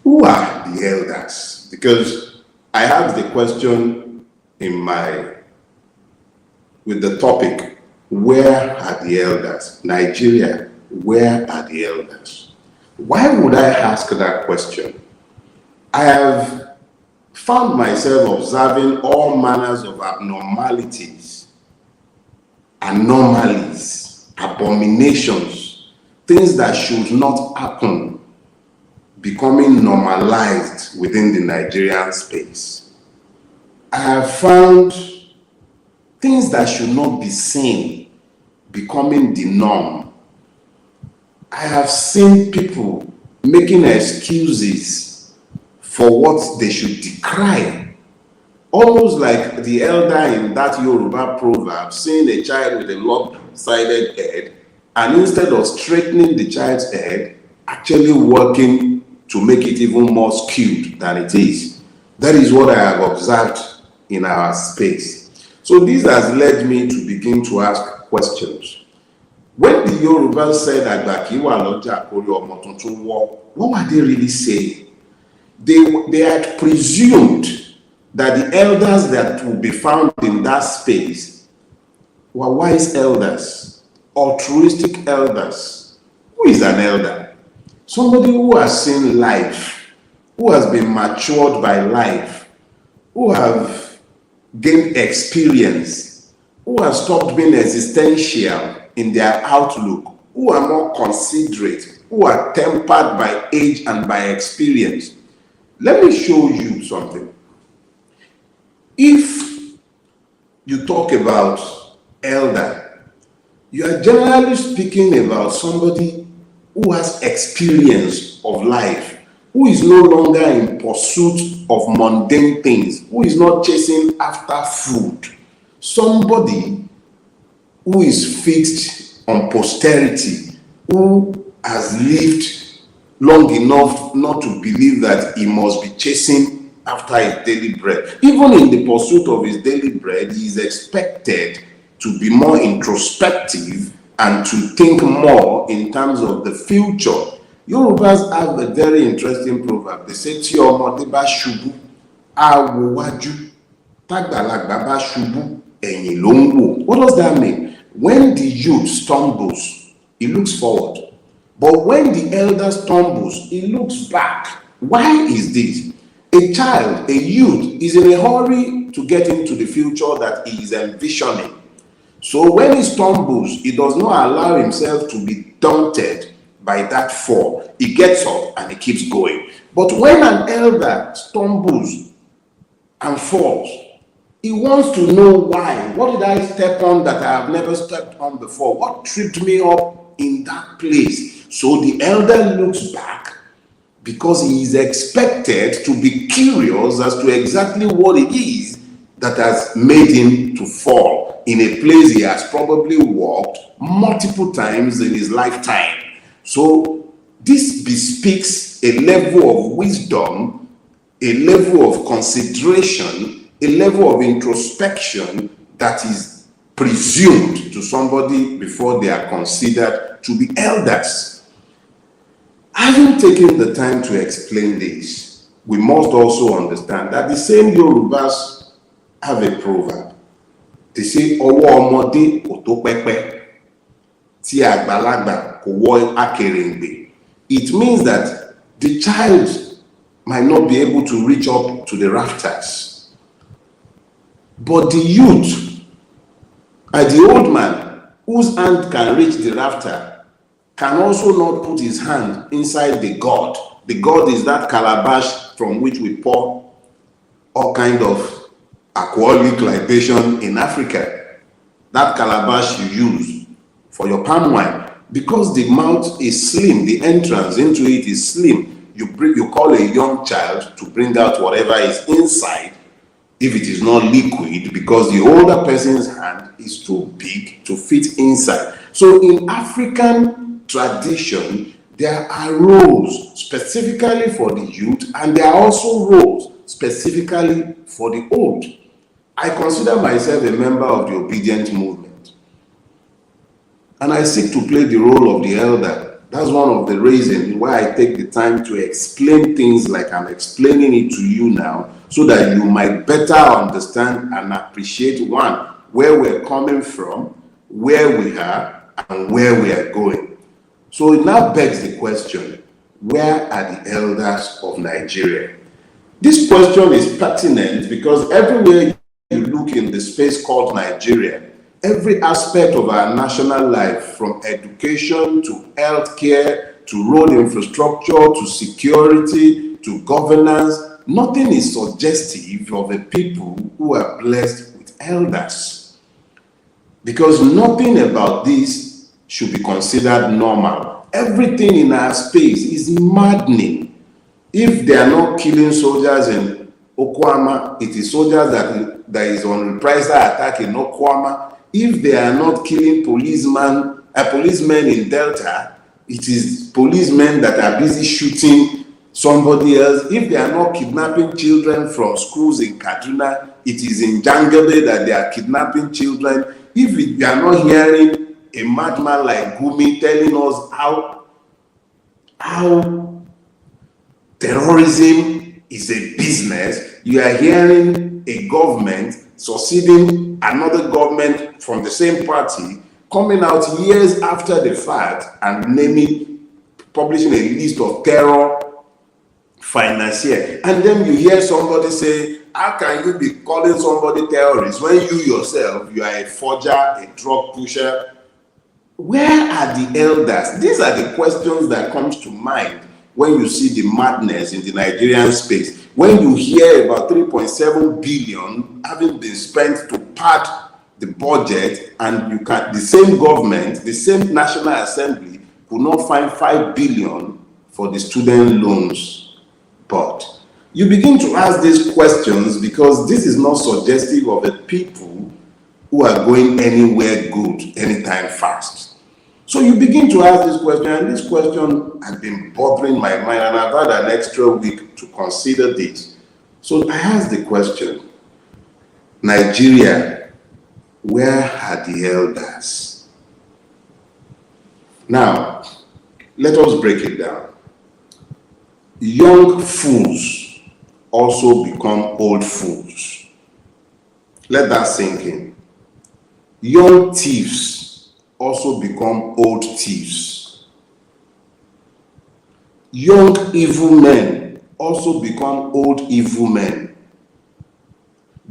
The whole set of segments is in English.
Who are the elders? Because I asked the question with the topic, where are the elders? Nigeria, where are the elders? Why would I ask that question? I have found myself observing all manners of abnormalities, anomalies, abominations, things that should not happen, becoming normalized within the Nigerian space. I have found things that should not be seen becoming the norm. I have seen people making excuses for what they should decry. Almost like the elder in that Yoruba proverb, seeing a child with a lopsided head, and instead of straightening the child's head, actually working to make it even more skewed than it is. That is what I have observed in our space. So this has led me to begin to ask questions. When the Yorubas said what were they really saying? They had presumed that the elders that would be found in that space were wise elders, altruistic elders. Who is an elder? Somebody who has seen life, who has been matured by life, who have gained experience, who have stopped being existential in their outlook, who are more considerate, who are tempered by age and by experience. Let me show you something. If you talk about elder, you are generally speaking about somebody who has experience of life, who is no longer in pursuit of mundane things, who is not chasing after food, somebody who is fixed on posterity, who has lived long enough not to believe that he must be chasing after his daily bread. Even in the pursuit of his daily bread, he is expected to be more introspective and to think more in terms of the future. Yorubas have a very interesting proverb. They say, Tí ọmọdé bá ṣubú, á wo wájú. Tágbàlagbà bá ṣubú, ẹ̀yìn ló ń wò. What does that mean? When the youth stumbles, he looks forward. But when the elder stumbles, he looks back. Why is this? A child, a youth, is in a hurry to get into the future that he is envisioning. So when he stumbles, he does not allow himself to be daunted by that fall. He gets up and he keeps going. But when an elder stumbles and falls, he wants to know why. What did I step on that I have never stepped on before? What tripped me up in that place? So the elder looks back because he is expected to be curious as to exactly what it is that has made him to fall in a place he has probably walked multiple times in his lifetime. So this bespeaks a level of wisdom, a level of consideration, a level of introspection that is presumed to somebody before they are considered to be elders. Having taken the time to explain this, we must also understand that the same Yorubas have a proverb. They say, Ọwọ́ ọmọdé kò tó pẹ́pẹ́, tí àgbàlagbà kò wọ akèrèǹgbè. It means that the child might not be able to reach up to the rafters. But the youth, the old man, whose hand can reach the rafter, can also not put his hand inside the gourd. The gourd is that calabash from which we pour all kind of alcoholic libation in Africa. That calabash you use for your palm wine. Because the mouth is slim, the entrance into it is slim. You call a young child to bring out whatever is inside, if it is not liquid, because the older person's hand is too big to fit inside. So in African tradition, there are roles specifically for the youth, and there are also roles specifically for the old. I consider myself a member of the obedient movement, and I seek to play the role of the elder That's one of the reasons why I take the time to explain things like I'm explaining it to you now, so that you might better understand and appreciate, one, where we're coming from, where we are, and where we are going. So it now begs the question, where are the elders of Nigeria? This question is pertinent because everywhere you look in the space called Nigeria, every aspect of our national life, from education to healthcare to road infrastructure to security to governance, nothing is suggestive of a people who are blessed with elders. Because nothing about this should be considered normal. Everything in our space is maddening. If they are not killing soldiers in Okwama, it is soldiers that is on reprisal attack in Okwama. If they are not killing policemen in Delta, it is policemen that are busy shooting somebody else. If they are not kidnapping children from schools in Kaduna, it is in Jangabe that they are kidnapping children. If we are not hearing a madman like Gumi telling us how terrorism is a business, you are hearing a government succeeding another government from the same party coming out years after the fact and publishing a list of terror financiers. And then you hear somebody say, how can you be calling somebody terrorist when you yourself, you are a forger, a drug pusher? Where are the elders? These are the questions that comes to mind when you see the madness in the Nigerian space. When you hear about 3.7 billion having been spent to pad the budget, and the same government, the same National Assembly could not find 5 billion for the student loans. But you begin to ask these questions because this is not suggestive of the people who are going anywhere good anytime fast. So you begin to ask this question, and this question has been bothering my mind, and I've had an extra week to consider this. So I asked the question, Nigeria, where are the elders? Now, let us break it down. Young fools also become old fools. Let that sink in. Young thieves also become old thieves. Young evil men also become old evil men.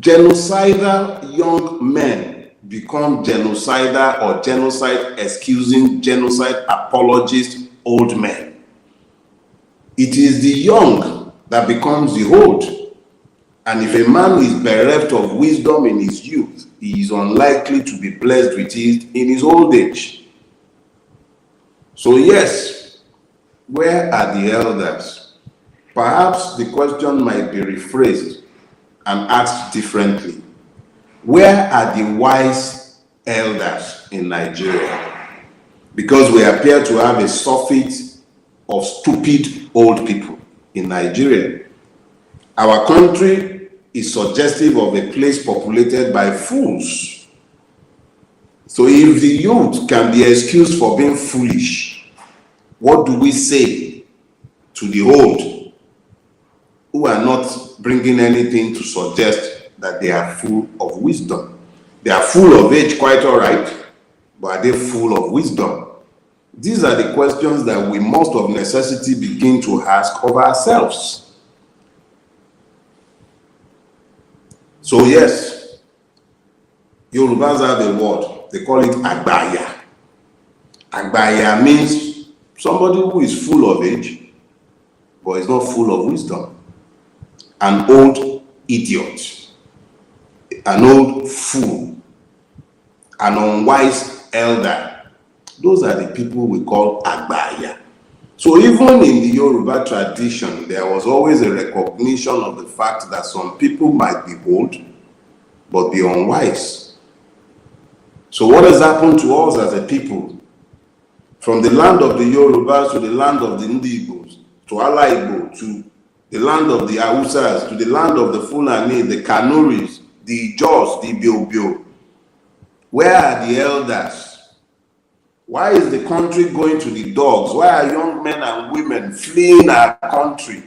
Genocidal young men become genocidal or genocide excusing, genocide apologist old men. It is the young that becomes the old. And if a man is bereft of wisdom in his youth, he is unlikely to be blessed with it in his old age. So yes, where are the elders? Perhaps the question might be rephrased and asked differently. Where are the wise elders in Nigeria? Because we appear to have a surfeit of stupid old people in Nigeria. Our country is suggestive of a place populated by fools. So if the youth can be excused for being foolish, what do we say to the old who are not bringing anything to suggest that they are full of wisdom? They are full of age, quite all right, but are they full of wisdom? These are the questions that we must of necessity begin to ask of ourselves. So yes, Yorubas have a word, they call it Agbaya. Agbaya means somebody who is full of age, but is not full of wisdom. An old idiot, an old fool, an unwise elder. Those are the people we call Agbaya. So even in the Yoruba tradition, there was always a recognition of the fact that some people might be old, but be unwise. So what has happened to us as a people? From the land of the Yorubas to the land of the Ndigos, to Alaibo, to the land of the Hausas, to the land of the Fulani, the Kanuris, the Ijos, the Biobio. Where are the elders? Why is the country going to the dogs? Why are young men and women fleeing our country?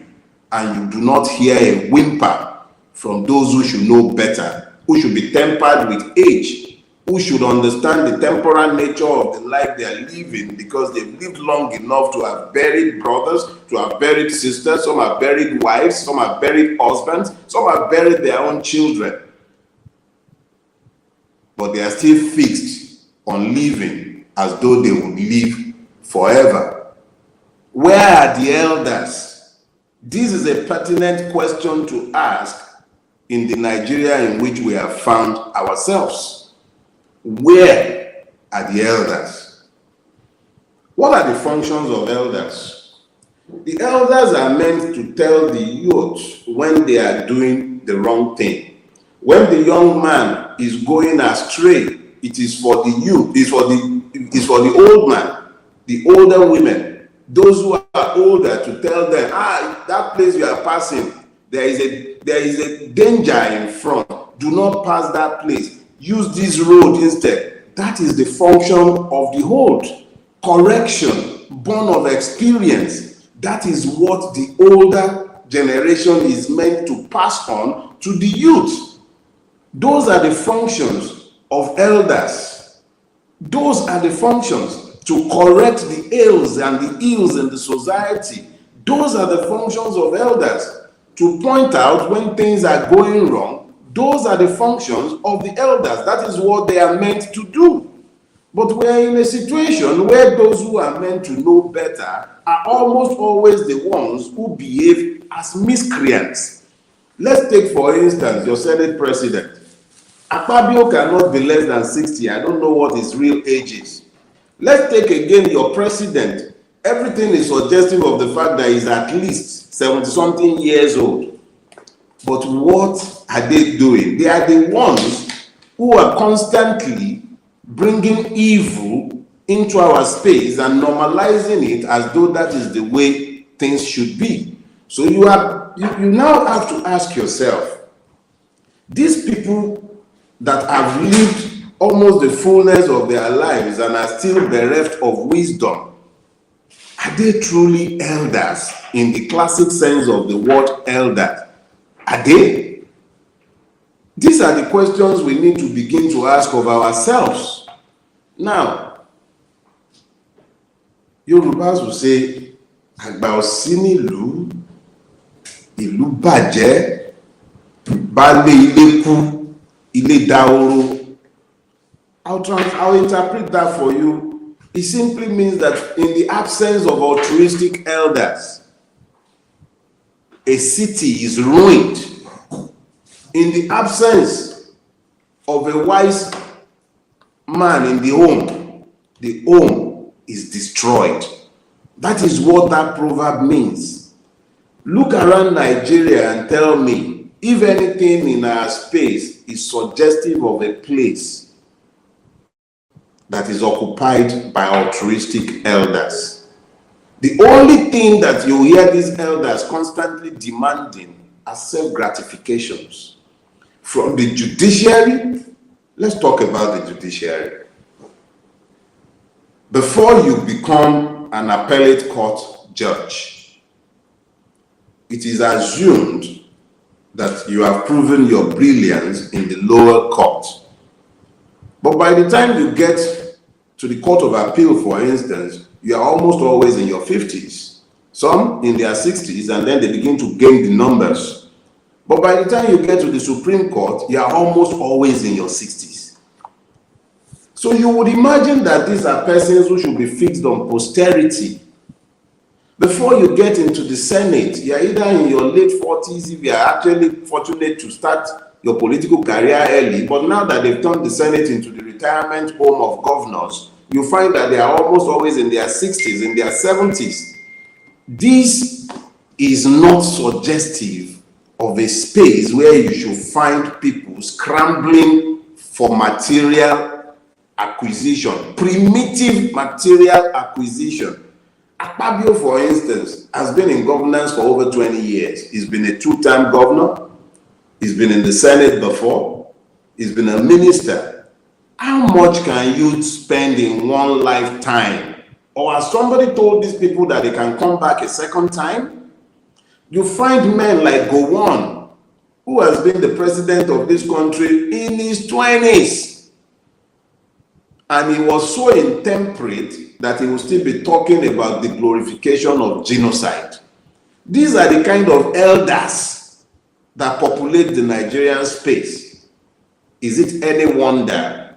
And you do not hear a whimper from those who should know better, who should be tempered with age, who should understand the temporal nature of the life they are living, because they've lived long enough to have buried brothers, to have buried sisters, some have buried wives, some have buried husbands, some have buried their own children. But they are still fixed on living as though they would live forever. Where are the elders? This is a pertinent question to ask in the Nigeria in which we have found ourselves. Where are the elders? What are the functions of elders? The elders are meant to tell the youth when they are doing the wrong thing. When the young man is going astray, it is for the youth, it is for the old man, the older women, those who are older, to tell them, that place you are passing, there is a danger in front. Do not pass that place. Use this road instead. That is the function of the old. Correction, born of experience. That is what the older generation is meant to pass on to the youth. Those are the functions of elders. Those are the functions to correct the ills and the ills in the society. Those are the functions of elders. To point out when things are going wrong, those are the functions of the elders. That is what they are meant to do. But we are in a situation where those who are meant to know better are almost always the ones who behave as miscreants. Let's take, for instance, your Senate President. Akpabio cannot be less than 60. I don't know what his real age is. Let's take again your president. Everything is suggestive of the fact that he's at least 70-something years old. But what are they doing? They are the ones who are constantly bringing evil into our space and normalizing it as though that is the way things should be. So you now have to ask yourself, these people that have lived almost the fullness of their lives and are still bereft of wisdom, are they truly elders in the classic sense of the word elder? Are they? These are the questions we need to begin to ask of ourselves. Now, Yorubas will say, Agba òsí nílùú, ìlú bàjẹ́, baálé ilé kú, ilé dahoro. I'll interpret that for you. It simply means that in the absence of altruistic elders, a city is ruined. In the absence of a wise man in the home is destroyed. That is what that proverb means. Look around Nigeria and tell me if anything in our space is suggestive of a place that is occupied by altruistic elders. The only thing that you hear these elders constantly demanding are self-gratifications. From the judiciary, let's talk about the judiciary. Before you become an appellate court judge, it is assumed that you have proven your brilliance in the lower court. But by the time you get to the Court of Appeal, for instance, you are almost always in your 50s. Some in their 60s, and then they begin to gain the numbers. But by the time you get to the Supreme Court, you are almost always in your 60s. So you would imagine that these are persons who should be fixed on posterity. Before you get into the Senate, you are either in your late 40s if you are actually fortunate to start your political career early, but now that they've turned the Senate into the retirement home of governors, you find that they are almost always in their 60s, in their 70s. This is not suggestive of a space where you should find people scrambling for material acquisition, primitive material acquisition. Akpabio, for instance, has been in governance for over 20 years. He's been a two-term governor. He's been in the Senate before. He's been a minister. How much can you spend in one lifetime? Or has somebody told these people that they can come back a second time? You find men like Gowon, who has been the president of this country in his 20s. And he was so intemperate that he will still be talking about the glorification of genocide. These are the kind of elders that populate the Nigerian space. Is it any wonder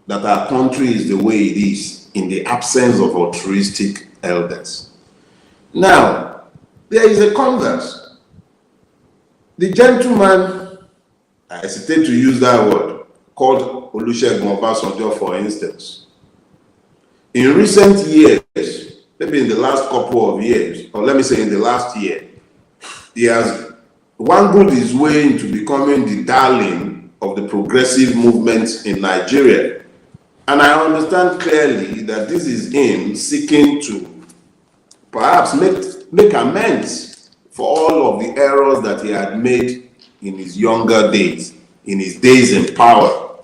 that our country is the way it is in the absence of altruistic elders? Now, there is a converse. The gentleman, I hesitate to use that word, called Olusegun Obasanjo, for instance. In recent years, maybe in the last couple of years, or let me say in the last year, he has wangled his way into becoming the darling of the progressive movements in Nigeria. And I understand clearly that this is him seeking to perhaps make amends for all of the errors that he had made in his younger days, in his days in power.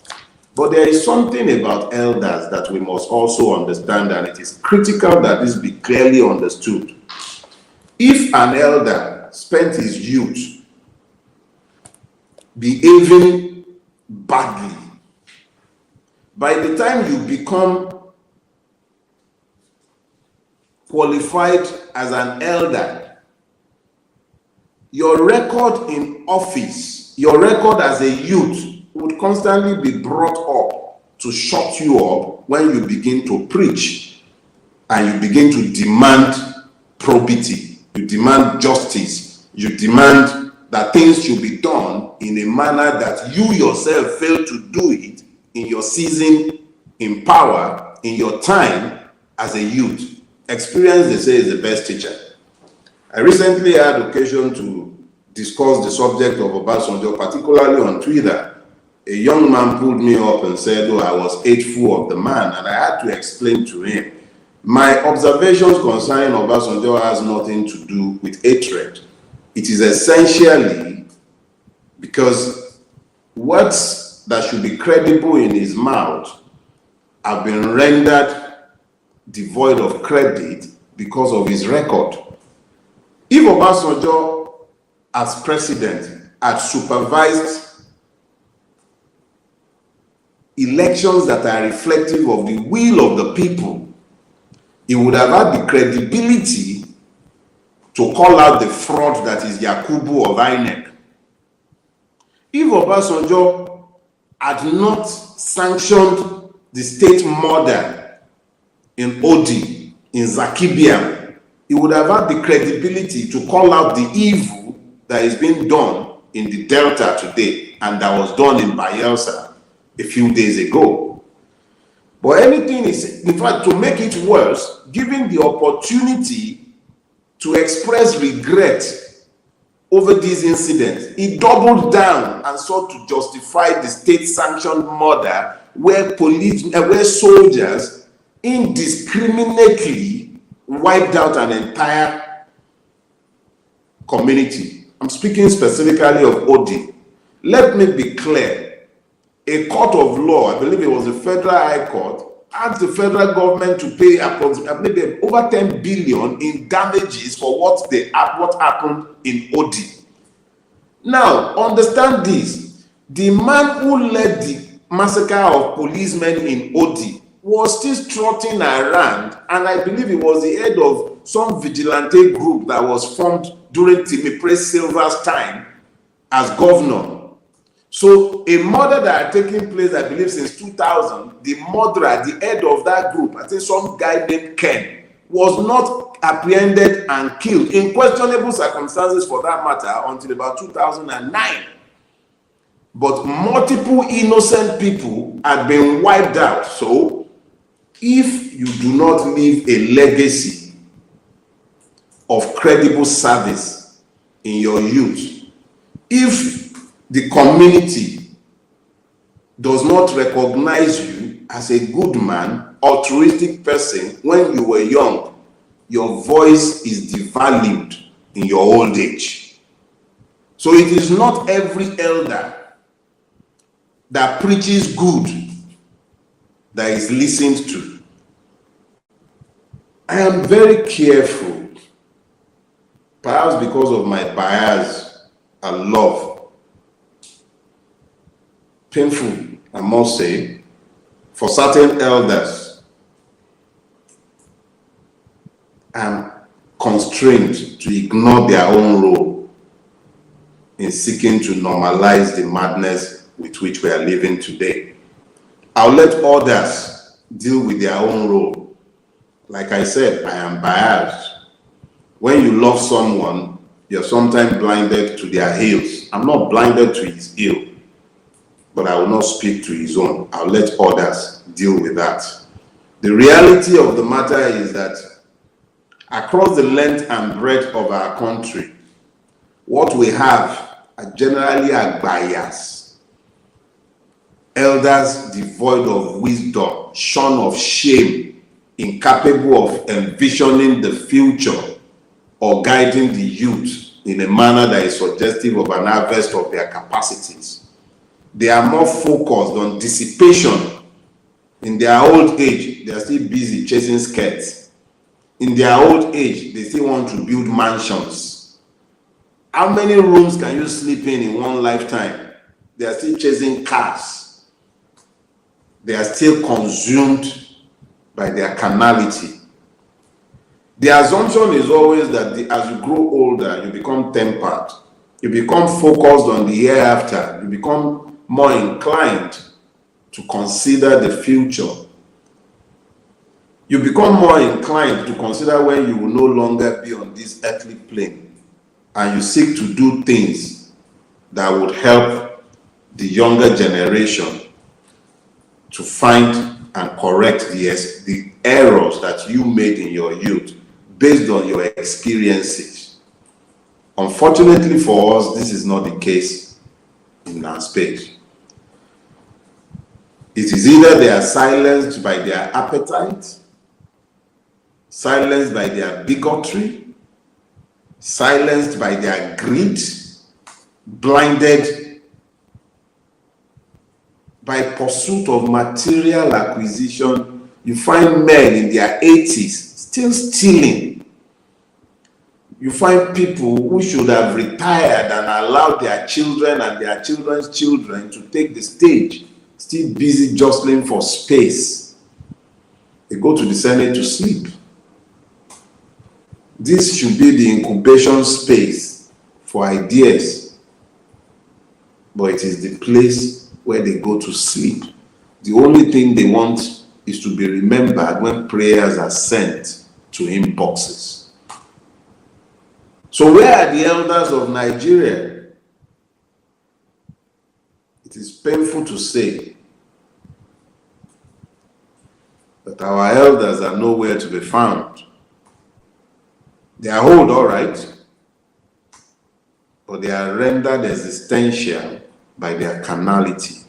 But there is something about elders that we must also understand, and it is critical that this be clearly understood. If an elder spent his youth behaving badly, by the time you become qualified as an elder, your record in office, your record as a youth would constantly be brought up to shut you up when you begin to preach and you begin to demand probity, you demand justice, you demand that things should be done in a manner that you yourself failed to do it in your season in power, in your time as a youth. Experience, they say, is the best teacher. I recently had occasion to discuss the subject of Obasanjo, particularly on Twitter. A young man pulled me up and said, oh, I was hateful of the man, and I had to explain to him, my observations concerning Obasanjo has nothing to do with hatred. It is essentially because words that should be credible in his mouth have been rendered devoid of credit because of his record. If Obasanjo, as president, had supervised elections that are reflective of the will of the people, he would have had the credibility to call out the fraud that is Yakubu of INEC. If Obasanjo had not sanctioned the state murder in Odi, in Zakibiam, he would have had the credibility to call out the evil that is being done in the Delta today and that was done in Bayelsa a few days ago. But anything is, in fact, to make it worse, given the opportunity to express regret over these incidents, he doubled down and sought to justify the state-sanctioned murder where soldiers indiscriminately wiped out an entire community. I'm speaking specifically of Odi. Let me be clear. A court of law, I believe it was the Federal High Court, asked the federal government to pay approximately over 10 billion in damages for what happened in Odi. Now, understand this. The man who led the massacre of policemen in Odi was still strutting around, and I believe he was the head of some vigilante group that was formed during Timi Praise Silva's time as governor. So a murder that had taken place, I believe, since 2000, the murderer, the head of that group, I think some guy named Ken, was not apprehended and killed in questionable circumstances for that matter until about 2009. But multiple innocent people had been wiped out. So if you do not leave a legacy of credible service in your youth, if the community does not recognize you as a good man, altruistic person when you were young, your voice is devalued in your old age. So it is not every elder that preaches good that is listened to. I am very careful, perhaps because of my bias and love. Painful, I must say, for certain elders. I'm constrained to ignore their own role in seeking to normalize the madness with which we are living today. I'll let others deal with their own role. Like I said, I am biased. When you love someone, you're sometimes blinded to their ills. I'm not blinded to his ill, but I will not speak to his own. I'll let others deal with that. The reality of the matter is that across the length and breadth of our country, what we have are generally bias. Elders devoid of wisdom, shorn of shame, incapable of envisioning the future or guiding the youth in a manner that is suggestive of an harvest of their capacities. They are more focused on dissipation. In their old age, they are still busy chasing skirts. In their old age, they still want to build mansions. How many rooms can you sleep in one lifetime? They are still chasing cars. They are still consumed by their carnality. The assumption is always that as you grow older, you become tempered. You become focused on the hereafter. You become more inclined to consider the future. You become more inclined to consider when you will no longer be on this earthly plane, and you seek to do things that would help the younger generation to find and correct the errors that you made in your youth based on your experiences. Unfortunately for us, this is not the case in our space. It is either they are silenced by their appetite, silenced by their bigotry, silenced by their greed, blinded by pursuit of material acquisition. You find men in their 80s still stealing. You find people who should have retired and allowed their children and their children's children to take the stage, still busy jostling for space. They go to the Senate to sleep. This should be the incubation space for ideas, but it is the place where they go to sleep. The only thing they want is to be remembered when prayers are sent to inboxes. So where are the elders of Nigeria? It is painful to say that our elders are nowhere to be found. They are old, all right, but they are rendered existential by their carnality.